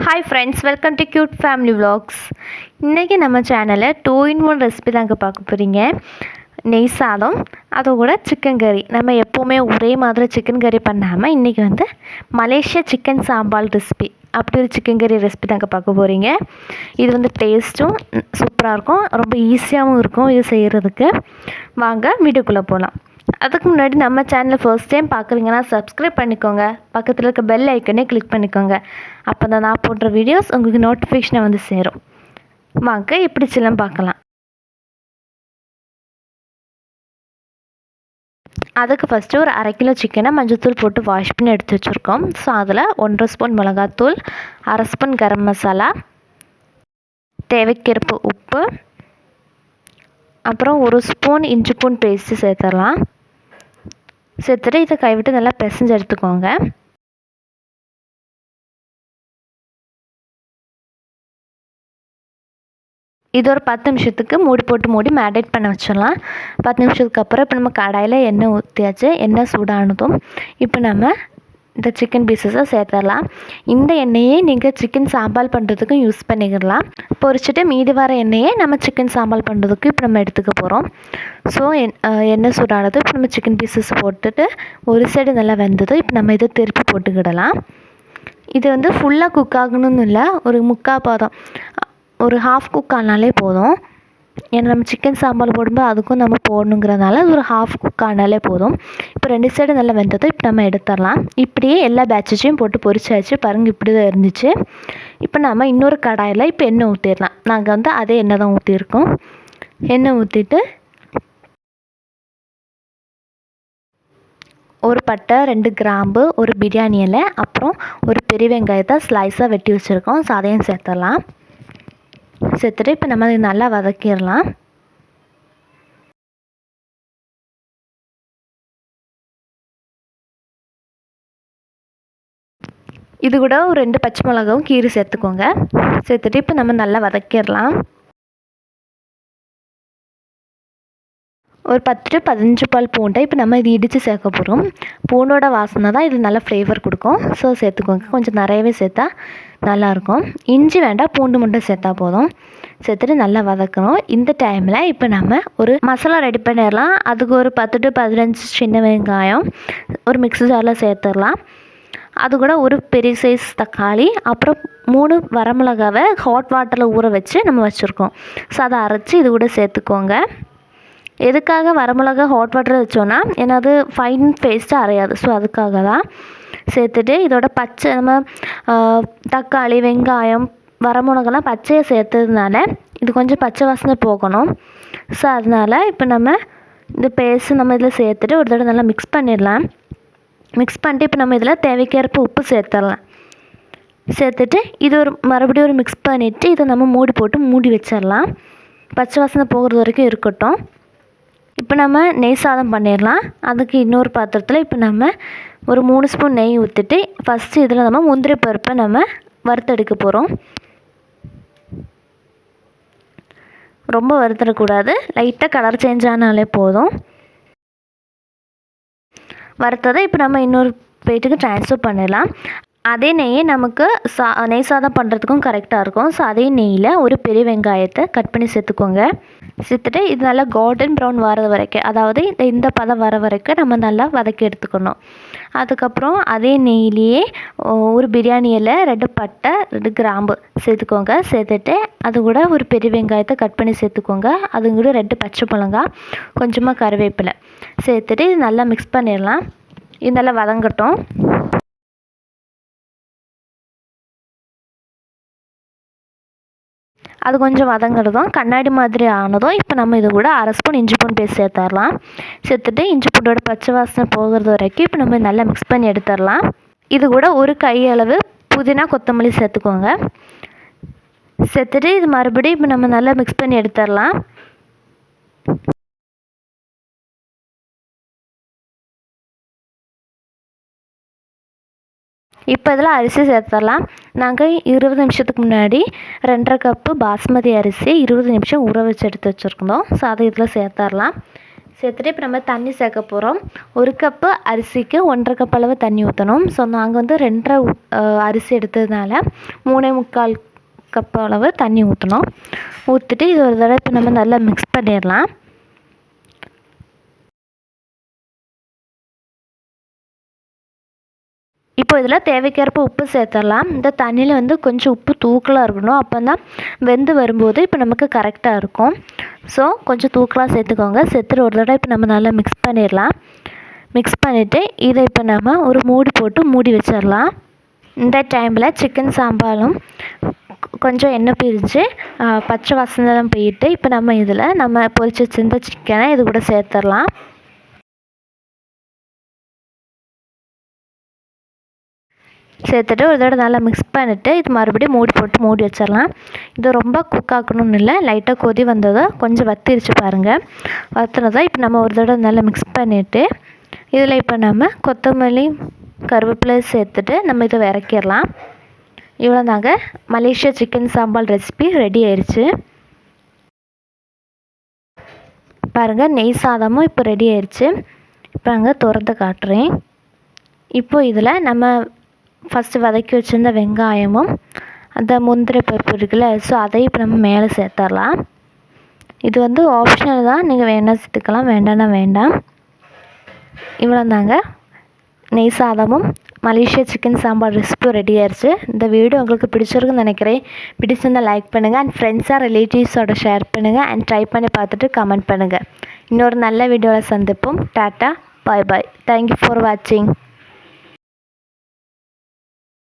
Hi friends, welcome to cute family vlogs. இன்றைக்கி நம்ம சேனலில் 2-in-1 ரெசிபி தாங்க பார்க்க போகிறீங்க. நெய் சாதம், அதோட சிக்கன் கறி. நம்ம எப்போவுமே ஒரே மாதிரி சிக்கன் கறி பண்ணாமல் இன்றைக்கி மலேசியா சிக்கன் சாம்பால் ரெசிபி, அப்படி ஒரு சிக்கன் கறி ரெசிபி தாங்க பார்க்க போகிறீங்க. இது டேஸ்ட்டும் சூப்பராக இருக்கும், ரொம்ப ஈஸியாகவும் இருக்கும் இது செய்கிறதுக்கு. வாங்க வீடியோக்குள்ளே போகலாம். அதுக்கு முன்னாடி நம்ம சேனலை ஃபர்ஸ்ட் டைம் பார்க்குறீங்கன்னா சப்ஸ்கிரைப் பண்ணிக்கோங்க, பக்கத்தில் இருக்க பெல் ஐக்கனே கிளிக் பண்ணிக்கோங்க. அப்போ தான் நான் போடுற வீடியோஸ் உங்களுக்கு நோட்டிஃபிகேஷனை சேரும். வாங்க எப்படி சிலம் பார்க்கலாம். அதுக்கு ஃபஸ்ட்டு ஒரு 1/2 கிலோ சிக்கனை மஞ்சள்தூள் போட்டு வாஷ் பண்ணி எடுத்து வச்சுருக்கோம். ஸோ அதில் 1.5 ஸ்பூன் மிளகாத்தூள், 1/2 ஸ்பூன் கரம் மசாலா, தேவைக்கேற்ப உப்பு, அப்புறம் 1 ஸ்பூன் இஞ்சி பூண்டு பேஸ்ட்டு சேர்த்துடலாம். சேர்த்துட்டு இதை கைவிட்டு நல்லா பிசைஞ்சு எடுத்துக்கோங்க. இது ஒரு 10 நிமிஷத்துக்கு மூடி மேரினேட் பண்ண வச்சிடலாம். 10 நிமிஷத்துக்கு அப்புறம் இப்போ நம்ம கடாயில் எண்ணெய் ஊற்றியாச்சு. எண்ணெய் சூடானதும் இப்போ நம்ம இந்த சிக்கன் பீசஸை சேர்த்துடலாம். இந்த எண்ணெயே நீங்கள் சிக்கன் சாம்பால் பண்ணுறதுக்கும் யூஸ் பண்ணிக்கிடலாம். பொரிச்சிட்டு மீதி வர எண்ணெயே நம்ம சிக்கன் சாம்பால் பண்ணுறதுக்கு இப்போ நம்ம எடுத்துக்க போகிறோம். ஸோ எண்ணெய் சூடானது இப்போ நம்ம சிக்கன் பீசஸ் போட்டுட்டு ஒரு சைடு நல்லா வெந்தது. இப்போ நம்ம இதை திருப்பி போட்டுக்கிடலாம். இது ஃபுல்லாக குக் ஆகணும்னு இல்லை, ஒரு முக்கால் பாதம், ஒரு ஹாஃப் குக் ஆனாலே போதும். ஏன்னா நம்ம சிக்கன் சாம்பார் போடும்போது அதுக்கும் நம்ம போடணுங்கிறதுனால ஒரு ஹாஃப் குக் ஆனாலே போதும். இப்போ 2 சைடு நல்லா வெந்ததும் இப்போ நம்ம எடுத்துடலாம். இப்படியே எல்லா பேட்சஸையும் போட்டு பொரிச்சாச்சு. பாருங்கள், இப்படி தான் இருந்துச்சு. இப்போ நம்ம இன்னொரு கடாயில் இப்போ எண்ணெய் ஊற்றிடலாம். நாங்கள் அதே எண்ணெய் தான் ஊற்றிருக்கோம். எண்ணெய் ஊற்றிட்டு ஒரு பட்டை, 2 கிராம்பு, ஒரு பிரியாணி இலை, அப்புறம் ஒரு பெரிய வெங்காயத்தை ஸ்லைஸாக வெட்டி வச்சுருக்கோம். ஸோ அதையும் சேர்த்துடலாம். சேர்த்துட்டு இப்போ நம்ம அதை நல்லா வதக்கிடலாம். இது கூட ஒரு 2 பச்சை மிளகாவும் கீரி சேர்த்துக்கோங்க. சேர்த்துட்டு இப்போ நம்ம நல்லா வதக்கிடலாம். ஒரு 10 to 15 பல் பூண்டை இப்போ நம்ம இது இடித்து சேர்க்க போகிறோம். பூண்டோட வாசனை தான் இது நல்ல ஃப்ளேவர் கொடுக்கும். ஸோ சேர்த்துக்கோங்க, கொஞ்சம் நிறையவே சேர்த்தா நல்லாயிருக்கும். இஞ்சி வேண்டாம், பூண்டு மட்டும் சேர்த்தா போதும். சேர்த்துட்டு நல்லா வதக்கணும். இந்த டைமில் இப்போ நம்ம ஒரு மசாலா ரெடி பண்ணிடலாம். அதுக்கு ஒரு 10 to 15 சின்ன வெங்காயம் ஒரு மிக்ஸி ஜாரில் சேர்த்துடலாம். அது கூட ஒரு பெரிய சைஸ் தக்காளி, அப்புறம் 3 வரமிளகாவை ஹாட் வாட்டரில் ஊற வச்சு நம்ம வச்சுருக்கோம். ஸோ அதை அரைச்சி இது கூட சேர்த்துக்கோங்க. எதுக்காக வரமிளகா ஹாட் வாட்டர் வச்சோன்னா ஏன்னா அது ஃபைன் பேஸ்ட்டாக அரையாது. ஸோ அதுக்காக தான். சேர்த்துட்டு இதோட பச்சை நம்ம தக்காளி, வெங்காயம், வரமிளகாலாம் பச்சையை சேர்த்ததுனால இது கொஞ்சம் பச்சை வாசனை போகணும். ஸோ அதனால் இப்போ நம்ம இந்த பேஸ்ட்டு நம்ம இதில் சேர்த்துட்டு ஒரு தடவை நல்லா மிக்ஸ் பண்ணிடலாம். மிக்ஸ் பண்ணிட்டு இப்போ நம்ம இதில் தேவைக்கேற்ப உப்பு சேர்த்துடலாம். சேர்த்துட்டு இது மறுபடியும் ஒரு மிக்ஸ் பண்ணிவிட்டு இதை நம்ம மூடி போட்டு மூடி வச்சிடலாம். பச்சை வாசனை போகிறது வரைக்கும் இருக்கட்டும். இப்போ நம்ம நெய் சாதம் பண்ணிடலாம். அதுக்கு இன்னொரு பாத்திரத்தில் இப்போ நம்ம ஒரு 3 ஸ்பூன் நெய் ஊற்றிட்டு ஃபஸ்ட்டு இதில் நம்ம முந்திரி பருப்பை நம்ம வறுத்தெடுக்க போகிறோம். ரொம்ப வறுத்தடக்கூடாது, லைட்டாக கலர் சேஞ்ச் ஆனாலே போதும். வறுத்ததை இப்போ நம்ம இன்னொரு பிளேட்டுக்கு ட்ரான்ஸ்ஃபர் பண்ணிடலாம். அதே நெய்யை நமக்கு நெய் சாதம் பண்ணுறதுக்கும் கரெக்டாக இருக்கும். ஸோ அதே நெய்யில் ஒரு பெரிய வெங்காயத்தை கட் பண்ணி சேர்த்துக்கோங்க. சேர்த்துட்டு இது நல்லா கோல்டன் ப்ரௌன் வர வரைக்கும், அதாவது இந்த பதம் வர வரைக்கும் நம்ம நல்லா வதக்கி எடுத்துக்கணும். அதுக்கப்புறம் அதே நெய்லேயே ஒரு பிரியாணி இலை, 2 பட்டை, 2 கிராம்பு சேர்த்துக்கோங்க. சேர்த்துட்டு அது கூட ஒரு பெரிய வெங்காயத்தை கட் பண்ணி சேர்த்துக்கோங்க. அது கூட 2 பச்சை மிளகாய், கொஞ்சமாக கருவேப்பிலை சேர்த்துட்டு இது நல்லா மிக்ஸ் பண்ணிடலாம். இது நல்லா வதங்கட்டும். அது கொஞ்சம் வதங்கிறதும் கண்ணாடி மாதிரி ஆனதும் இப்போ நம்ம இது கூட 1/2 ஸ்பூன் இஞ்சி பூண்டு பேஸ்ட் சேர்த்துடலாம். சேர்த்துட்டு இஞ்சி பூண்டோட பச்சை வாசனை போகிறது வரைக்கும் இப்போ நம்ம நல்லா மிக்ஸ் பண்ணி எடுத்துடலாம். இது கூட ஒரு கையளவு புதினா, கொத்தமல்லி சேர்த்துக்கோங்க. சேர்த்துட்டு இது மறுபடியும் இப்போ நம்ம நல்லா மிக்ஸ் பண்ணி எடுத்துடலாம். இப்போ இதில் அரிசி சேர்த்துடலாம். நாங்கள் 20 நிமிஷத்துக்கு முன்னாடி 2.5 கப்பு பாஸ்மதி அரிசி 20 நிமிஷம் ஊற வச்சு எடுத்து வச்சுருக்கோம். ஸோ அதை இதில் சேர்த்துடலாம். சேர்த்துட்டு இப்போ நம்ம தண்ணி சேர்க்க போகிறோம். 1 கப்பு அரிசிக்கு 1.5 கப் அளவு தண்ணி ஊற்றணும். ஸோ நாங்கள் வந்து 2.5 அரிசி எடுத்ததுனால 3.25 கப் அளவு தண்ணி ஊற்றணும். ஊற்றிட்டு இது ஒரு தடவை இப்போ நம்ம நல்லா மிக்ஸ் பண்ணிடலாம். இப்போ இதில் தேவைக்கேற்ப உப்பு சேர்த்துடலாம். இந்த தண்ணியில் வந்து கொஞ்சம் உப்பு தூக்கலாக இருக்கணும். அப்போ தான் வெந்து வரும்போது இப்போ நமக்கு கரெக்டாக இருக்கும். ஸோ கொஞ்சம் தூக்கலாக சேர்த்துக்கோங்க. சேர்த்துட்டு ஒரு தடவை இப்போ நம்ம நல்லா மிக்ஸ் பண்ணிடலாம். மிக்ஸ் பண்ணிவிட்டு இதை இப்போ நம்ம ஒரு மூடி போட்டு மூடி வச்சிடலாம். இந்த டைமில் சிக்கன் சாம்பாரும் கொஞ்சம் எண்ணெய் பிரிஞ்சு பச்சை வாசனைலாம் போயிட்டு இப்போ நம்ம இதில் நம்ம பொரிச்சு வச்சிருந்த சிக்கனை இது கூட சேர்த்துடலாம். சேர்த்துட்டு ஒரு தடவை நல்லா மிக்ஸ் பண்ணிவிட்டு இது மறுபடியும் மூடி போட்டு மூடி வச்சிடலாம். இது ரொம்ப குக் ஆக்கணும்னு இல்லை, லைட்டாக கொதி வந்ததை கொஞ்சம் வத்திருச்சு பாருங்கள். வத்துனதை இப்போ நம்ம ஒரு தடவை நல்லா மிக்ஸ் பண்ணிவிட்டு இதில் இப்போ நம்ம கொத்தமல்லி கருவேப்பிலை சேர்த்துட்டு நம்ம இதை இறக்கிடலாம். இவ்வளோ தாங்க Malaysia chicken sambar recipe ready ஆயிடுச்சு. பாருங்கள் நெய் சாதமும் இப்போ ரெடி ஆயிடுச்சு. இப்போ நாங்கள் திறந்து காட்டுறேன். இப்போ இதில் நம்ம ஃபஸ்ட்டு வதக்கி வச்சுருந்த வெங்காயமும் அந்த முந்திரி பருப்பு இருக்குல்ல, ஸோ அதையும் இப்போ நம்ம மேலே சேர்த்துடலாம். இது வந்து ஆப்ஷனல் தான், நீங்கள் வேணால் சேர்த்துக்கலாம், வேண்டாம்னா வேண்டாம். இவ்வளோ தாங்க நெய் சாதமும் Malaysia chicken sambar recipe ready ஆயிடுச்சு. இந்த வீடியோ உங்களுக்கு பிடிச்சிருக்குன்னு நினைக்கிறேன். பிடிச்சிருந்தால் லைக் பண்ணுங்கள் அண்ட் ஃப்ரெண்ட்ஸாக ரிலேட்டிவ்ஸோட ஷேர் பண்ணுங்கள் அண்ட் ட்ரை பண்ணி பார்த்துட்டு கமெண்ட் பண்ணுங்கள். இன்னொரு நல்ல வீடியோவில் சந்திப்போம். Tata, bye bye. Thank you for வாட்சிங்.